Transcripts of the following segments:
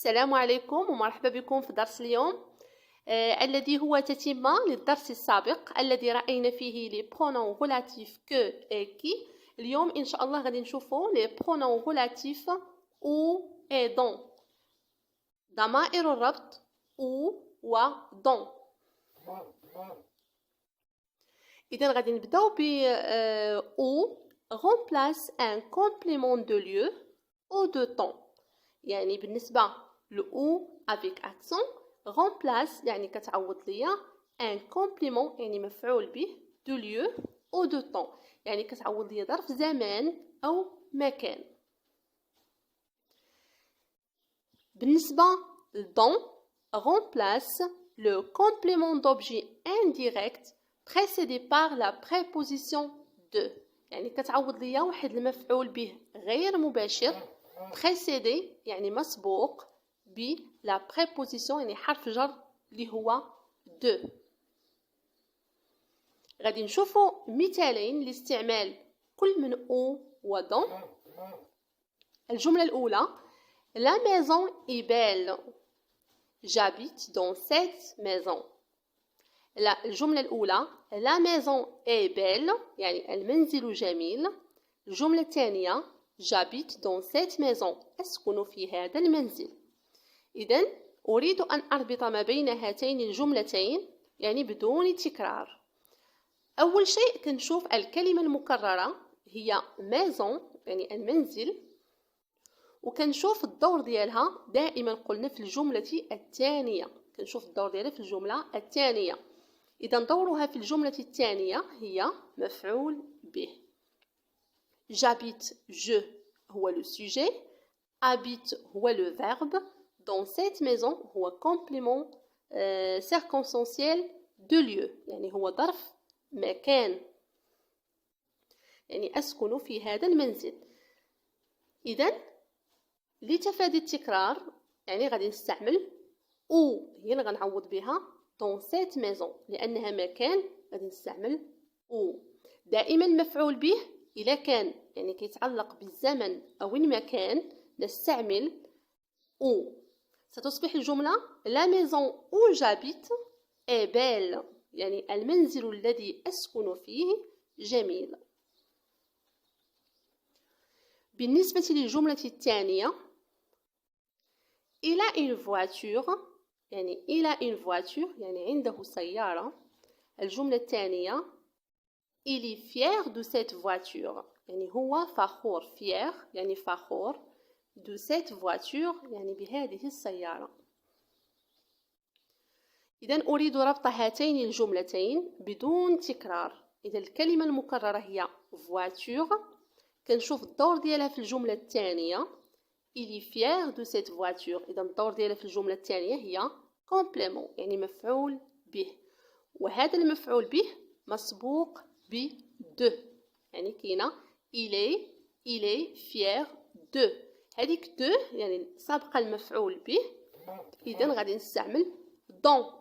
السلام عليكم ومرحبا بكم في درس اليوم الذي هو تتمة للدرس السابق الذي رأينا فيه لي برونون غولاتيف كو اي كي. اليوم إن شاء الله غادي نشوفوا لي برونون غولاتيف او اي دون، ضمائر الربط او و دون. إذا غادي نبداو ب او remplace un complément de lieu ou de temps. يعني بالنسبة لأو avec accent remplace يعني كتعوض ليا un complément يعني مفعول به de lieu ou de temps يعني كتعوض ليا ظرف زمان أو مكان. بالنسبة لدون remplace le complément d'objet indirect précédé par la préposition de يعني كتعوض ليا واحد المفعول به غير مباشر précédé يعني مسبوق ب la préposition يعني حرف جر اللي هو de. غادي نشوفوا مثالين لاستعمال كل من او و دون. الجملة الأولى La maison est belle. J'habite dans cette maison. الجملة الأولى La maison est belle يعني المنزل جميل. الجملة الثانية J'habite dans cette maison. أسكن في هذا المنزل. إذن أريد أن أربط ما بين هاتين الجملتين يعني بدون تكرار. أول شيء كنشوف الكلمة المكررة هي maison يعني المنزل، وكنشوف الدور ديالها دائما قلنا في الجملة الثانية. كنشوف الدور ديالها في الجملة الثانية. إذا دورها في الجملة الثانية هي مفعول به. J'habite je هو le sujet, habite هو le verbe, dans cette maison هو complément circonstanciel de lieu يعني هو ظرف مكان يعني أسكن في هذا المنزل. إذن لتفادي التكرار يعني غادي نستعمل أو هي اللي غنعوض بها dans cette maison لأنها مكان غادي نستعمل أو. دائما مفعول به إذا كان يعني كيتعلق بالزمن أو المكان نستعمل أو. ستصبح الجملة La maison où j'habite est belle يعني المنزل الذي أسكن فيه جميل. بالنسبة للجملة الثانية Il a une voiture يعني il a une voiture يعني عنده سيارة. الجملة الثانية Il est fier de cette voiture يعني هو فخور fier يعني فخور de cette voiture يعني بهذه السيارة. إذن أريد ربط هاتين الجملتين بدون تكرار. إذا الكلمة المكررة هي voiture كنشوف الدور ديالها في الجملة الثانية Il est fier de cette voiture. إذا الدور ديالها في الجملة الثانية هي complément يعني مفعول به، وهذا المفعول به مسبوق ب de يعني كاينه il est fier de. هذيك de يعني سابقه المفعول به. اذا غادي نستعمل dont.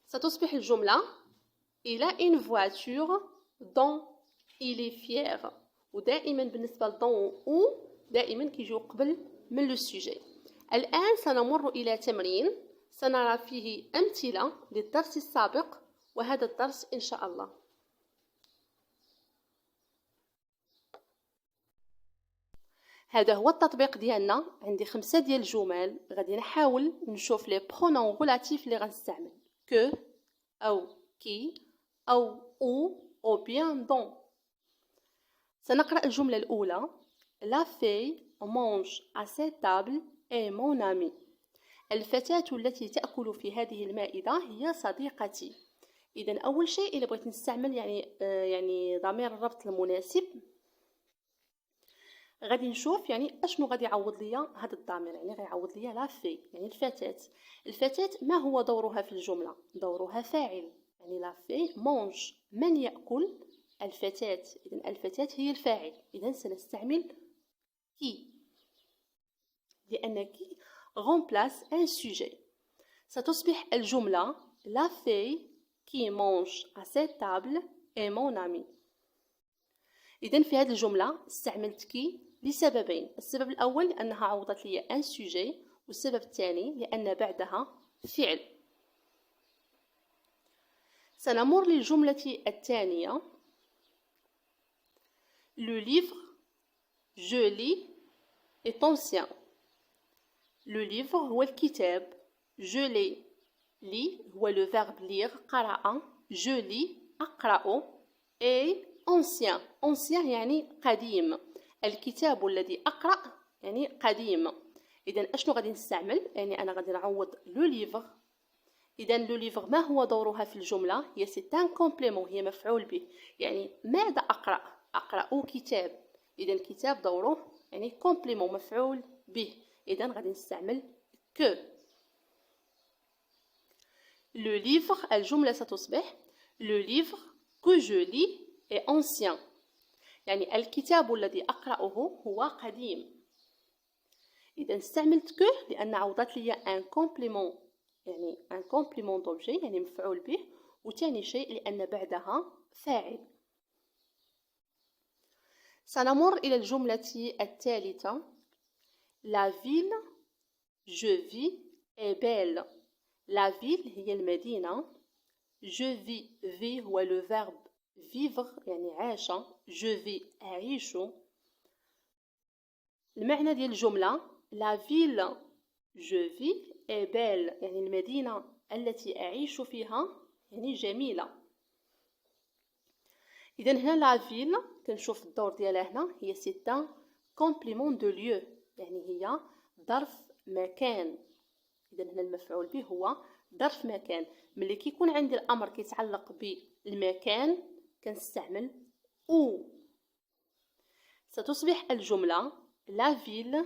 ستصبح الجمله il a une voiture dont il est fier. ودائما بالنسبه لدون او دائما كيجيو قبل من لو سوجي. الان سنمر الى تمرين سنرى فيه امثله للدرس السابق وهذا الدرس ان شاء الله. هذا هو التطبيق ديالنا. عندي 5 ديال الجمل غادي نحاول نشوف لي برونون غولاتيف اللي غنستعمل que او qui او bien dont. سنقرأ الجملة الأولى La fille mange à cette table est mon amie. الفتاة التي تأكل في هذه المائدة هي صديقتي. إذن أول شيء إذا بغيت نستعمل يعني ضمير الربط المناسب غادي نشوف يعني اشنو غادي يعوض ليا هذا الضمير. يعني غيعوض ليا لا في يعني الفتاة ما هو دورها في الجملة؟ دورها فاعل يعني لا في مونج من يأكل؟ الفتاة. إذن الفتاة هي الفاعل. إذن سنستعمل كي لأن كي remplace un sujet. ستصبح الجملة La fille qui mange à cette table est mon amie. إذن في هذه الجملة استعملت كي لسببين. السبب الأول أنها عوضت لي un sujet والسبب الثاني لأن بعدها فعل. سنمر للجملة الثانية. Le livre, je lis, est ancien. Le livre هو الكتاب. Je lis, lis هو le verbe lire قرأ. Je lis أقرأ. et ancien. ancien يعني قديم. الكتاب الذي أقرأ يعني قديم. إذن أشنو غادي نستعمل؟ يعني أنا غادي نعوض لو ليفغ. إذن لو ليفغ ما هو دورها في الجملة؟ هي سي ان كومبليمون، هي مفعول به. يعني ماذا أقرأ؟ أقرأ كتاب. إذن كتاب دوره يعني كومبليمون مفعول به. إذن غادي نستعمل كو. لو ليفغ الجملة ستصبح لو ليفغ كو جو لي est ancien. يعني الكتاب الذي أقرأه هو قديم. إذا استعملت كو لأن عوضت لي ان كومبليمون، يعني ان كومبليمون دوبجي يعني مفعول به، وثاني شيء لأن بعدها فاعل. سنمر إلى الجملة الثالثة. La ville je vis est belle. La ville هي المدينة. Je vis في هو le verbe vivre يعني عاش. je vis أعيش. المعنى ديال الجملة la ville je vis est belle يعني المدينة التي أعيش فيها يعني جميلة. إذن هنا la ville كنشوف الدور ديالها هنا هي c'est un complément de lieu يعني هي ظرف مكان. إذن هنا المفعول به هو ظرف مكان. ملي كيكون عندي الأمر كيتعلق بالمكان كنستعمل او. ستصبح الجملة la ville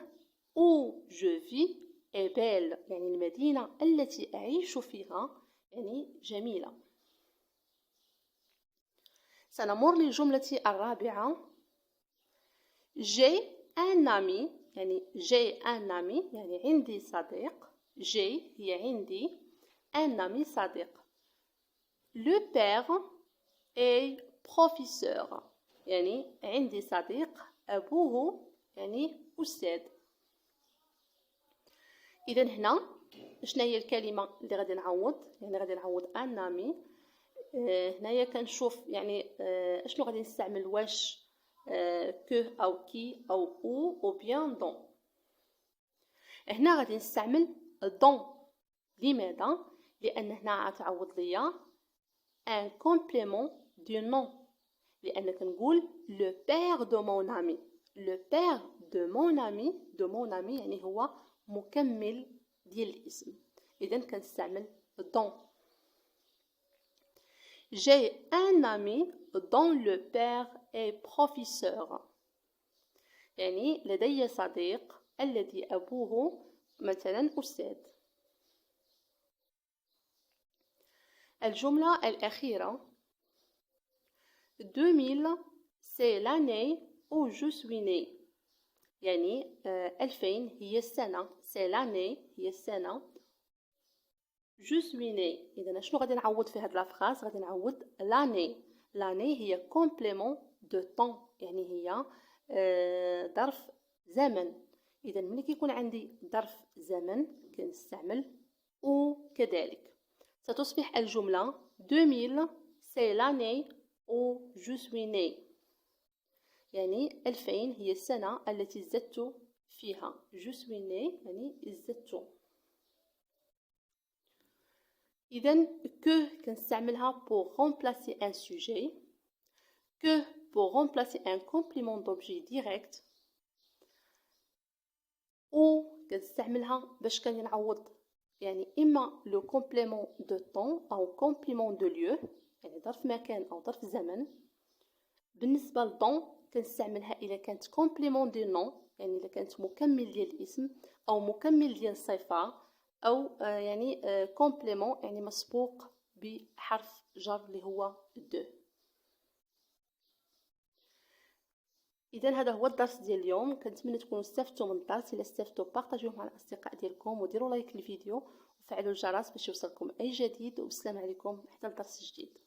où je vis est belle يعني المدينة التي أعيش فيها يعني جميلة. سنمر للجملة الرابعة. j'ai un ami يعني j'ai un ami يعني عندي صديق. j'ai هي عندي un ami صديق. le père est professeur يعني عندي صديق أبوه يعني أستاذ. إذا هنا شنو هي الكلمة اللي غادي نعوض؟ يعني غادي نعوض ان امي. هنايا كنشوف يعني اشنو غادي نستعمل، واش كو او كي او او بيان دون. هنا غادي نستعمل دون. لماذا؟ لأن هنا غتعوض ليا ان كومبليمون دو نون. لأن كنقول لو بير دو مون امي. لو بير دو مون امي، دو مون امي يعني هو مكمل ديال الاسم. إذن كنستعمل دون. J'ai un ami dont le père est professeur. يعني لدي صديق الذي أبوه مثلا أستاذ. الجملة الأخيرة. 2000 c'est l'année où je suis né. يعني 2000 هي السنة. c'est l'année هي السنة. je suis né. إذا شنو غادي نعوض في هاد لافراز؟ غادي نعوض l'année. l'année هي complément de temps يعني هي ظرف زمن. إذا ملي كيكون عندي ظرف زمن كنستعمل أو كذلك. ستصبح الجملة 2000 c'est l'année où je suis né. يعني 2000 هي السنة التي ازددت فيها. je suis né يعني ازددت. إذن que كنستعملها pour remplacer un sujet, que pour remplacer un complément d'objet direct, ou كنستعملها باش كنعوض يعني إما لو complément de temps أو complément de lieu يعني ظرف مكان أو ظرف زمن. بالنسبة لدون كنستعملها إذا كانت complément de nom يعني إذا كانت مكمل ديال الاسم أو مكمل ديال الصفة أو يعني complément يعني مسبوق بحرف جر اللي هو دو. إذا هذا هو الدرس ديال اليوم. كنتمنى تكونوا استفدتوا من الدرس. إلا استفدتوا بارطاجيوه مع الأصدقاء ديالكم وديروا لايك للفيديو وفعلوا الجرس باش يوصلكم أي جديد. والسلام عليكم حتى الدرس الجديد.